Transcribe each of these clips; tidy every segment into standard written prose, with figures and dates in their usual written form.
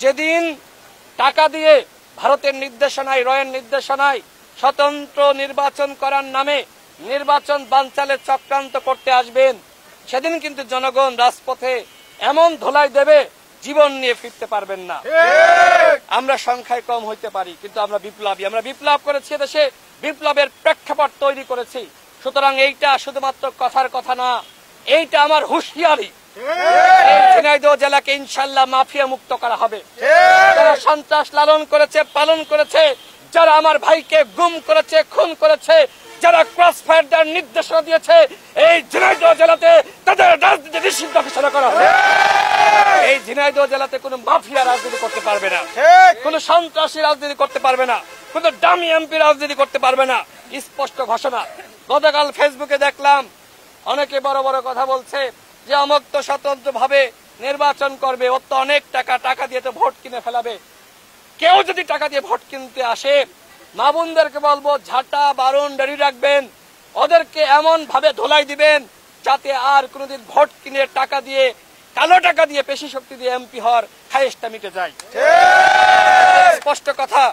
যেদিন টাকা দিয়ে ভারতের নির্দেশনায়, রয়ের নির্দেশনায় স্বতন্ত্র নির্বাচন করার নামে নির্বাচন বানচালের চক্রান্ত করতে আসবেন, সেদিন কিন্তু জনগণ রাজপথে এমন ধোলাই দেবে, জীবন নিয়ে ফিরতে পারবেন না। আমরা সংখ্যায় কম হইতে পারি, কিন্তু আমরা বিপ্লবী। আমরা বিপ্লব করেছি, দেশে বিপ্লবের প্রেক্ষাপট তৈরি করেছি। সুতরাং এইটা শুধুমাত্র কথার কথা না, এইটা আমার হুঁশিয়ারি। ঝিনাইদহ জেলাকে ইনশাল্লাহ মাফিয়া মুক্ত করা হবে। যারা সন্ত্রাস লালন করেছে, পালন করেছে, যারা আমার ভাইকে গুম করেছে, খুন করেছে, যারা ক্রস ফায়ার দেওয়ার নির্দেশনা দিয়েছে, এই ঝিনাইদহ জেলাতে তাদের রাজনীতি নিষিদ্ধ ঘোষণা করা হবে। এই ঝিনাইদহ জেলাতে কোনো মাফিয়া রাজনীতি করতে পারবে না, কোনো সন্ত্রাসী রাজনীতি করতে পারবে না, কোনো ডামি এমপি রাজনীতি করতে পারবে না। স্পষ্ট ঘোষণা। গতকাল ফেসবুকে দেখলাম অনেকে বড় বড় কথা বলছে যে অমুক তো স্বতন্ত্র ভাবে নির্বাচন করবে, ওর তো অনেক টাকা দিয়ে তো ভোট কিনে ফেলাবে। কেউ যদি টাকা দিয়ে ভোট কিনতে আসে, মা বোনদেরকে বলবো ঝাঁটা বারণ দাঁড়ি রাখবেন, ওদেরকে এমন ভাবে ধোলাই দিবেন যাতে আর কোনোদিন ভোট কিনে টাকা দিয়ে, কালো টাকা দিয়ে, পেশি শক্তি দিয়ে এমপি হওয়ার খায়েশটা মিটে যায়। স্পষ্ট কথা,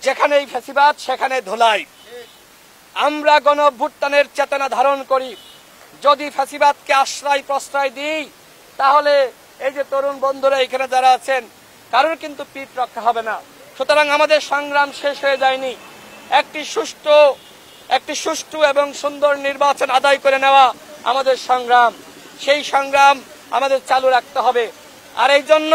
যেখানেই ফ্যাসিবাদ সেখানে ধোলাই। আমরা গণঅভ্যুত্থানের চেতনা ধারণ করি। যদি ফ্যাসিবাদকে আশ্রয় প্রশ্রয় দিই, তাহলে এই যে তরুণ বন্ধুরা এখানে যারা আছেন, কারোর কিন্তু পিঠ রক্ষা হবে না। সুতরাং আমাদের সংগ্রাম শেষ হয়ে যায়নি। একটি সুষ্ঠু এবং সুন্দর নির্বাচন আদায় করে নেওয়া আমাদের সংগ্রাম। সেই সংগ্রাম আমাদের চালু রাখতে হবে। আর এই জন্য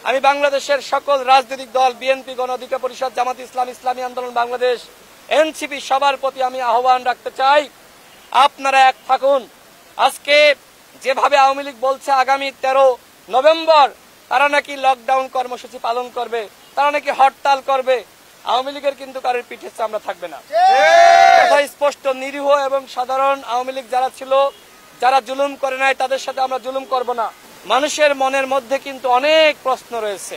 আমি বাংলাদেশের সকল রাজনৈতিক দল, বিএনপি, গণ অধিকার পরিষদ, জামাত ইসলাম, ইসলামী আন্দোলন বাংলাদেশ, এনসিপি সবার প্রতি আমি আহ্বান রাখতে চাই, আপনারা এক থাকুন। আজকে যেভাবে আওয়ামী লীগ বলছে আগামী 13 নভেম্বর তারা নাকি লকডাউন কর্মসূচি পালন করবে, তারা নাকি হরতাল করবে, আওয়ামী লীগের কিন্তু কারোর পিঠে চামড়া থাকবে না। কথা স্পষ্ট। নিরীহ এবং সাধারণ আওয়ামী লীগ যারা ছিল, যারা জুলুম করে নাই, তাদের সাথে আমরা জুলুম করব না। মানুষের মনের মধ্যে কিন্তু অনেক প্রশ্ন রয়েছে।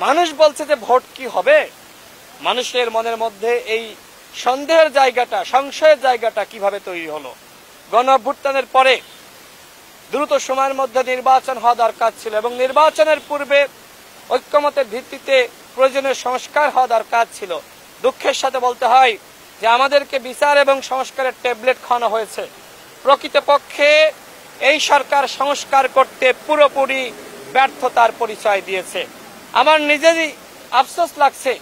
মানুষ বলছে যে ভোট কি হবে, মানুষের মনের মধ্যে এই সন্দেহের জায়গাটা, সংশয়ের জায়গাটা কিভাবে তৈরি হলো? গণঅভ্যুত্থানের পরে দ্রুত সময়ের মধ্যে নির্বাচন হওয়া দরকার ছিল এবং নির্বাচনের পূর্বে ঐক্যমতের ভিত্তিতে প্রয়োজনীয় সংস্কার হওয়া দরকার ছিল। দুঃখের সাথে বলতে হয় যে আমাদেরকে বিচার এবং সংস্কারের ট্যাবলেট খাওয়ানো হয়েছে। প্রকৃতপক্ষে এই সরকার সংস্কার করতে পুরোপুরি ব্যর্থতার পরিচয় দিয়েছে। আমার নিজেরই আফসোস লাগছে,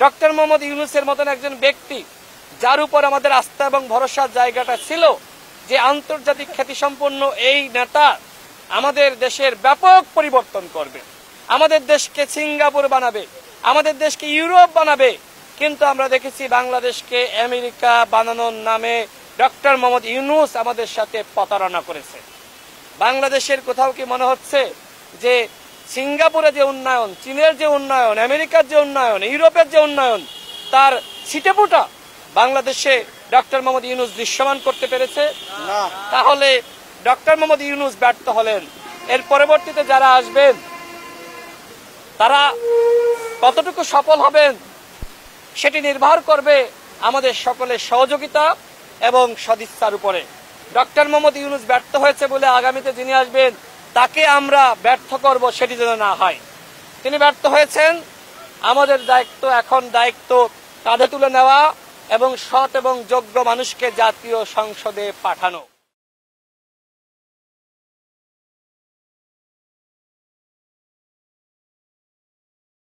ডক্টর মোহাম্মদ ইউনূসের মতন একজন ব্যক্তি, যার উপর আমাদের আস্থা এবং ভরসার জায়গাটা ছিল, যে আন্তর্জাতিক খ্যাতিসম্পন্ন এই নেতা আমাদের দেশের ব্যাপক পরিবর্তন করবে, আমাদের দেশকে সিঙ্গাপুর বানাবে, আমাদের দেশকে ইউরোপ বানাবে। কিন্তু আমরা দেখেছি বাংলাদেশকে আমেরিকা বানানোর নামে ডক্টর মোহাম্মদ ইউনূস আমাদের সাথে প্রতারণা করেছে। বাংলাদেশের কোথাও কি মনে হচ্ছে যে সিঙ্গাপুরে যে উন্নয়ন, চীনের যে উন্নয়ন, আমেরিকার যে উন্নয়ন, ইউরোপের যে উন্নয়ন, তার ছিটেফোঁটা বাংলাদেশে ডক্টর মোহাম্মদ ইউনূস দৃশ্যমান করতে পেরেছে? তাহলে ডক্টর মোহাম্মদ ইউনূস ব্যর্থ হলেন। এর পরবর্তীতে যারা আসবেন তারা কতটুকু সফল হবেন সেটি নির্ভর করবে আমাদের সকলের সহযোগিতা এবং সদিচ্ছার উপরে। ডক্টর মোহাম্মদ ইউনূস ব্যর্থ হয়েছে বলে আগামীতে যিনি আসবেন তাকে আমরা ব্যর্থ করব, সেটি যেন না হয়। তিনি ব্যর্থ হয়েছেন, আমাদের দায়িত্ব কাঁধে তুলে নেওয়া এবং সৎ এবং যোগ্য মানুষকে জাতীয় সংসদে পাঠানো।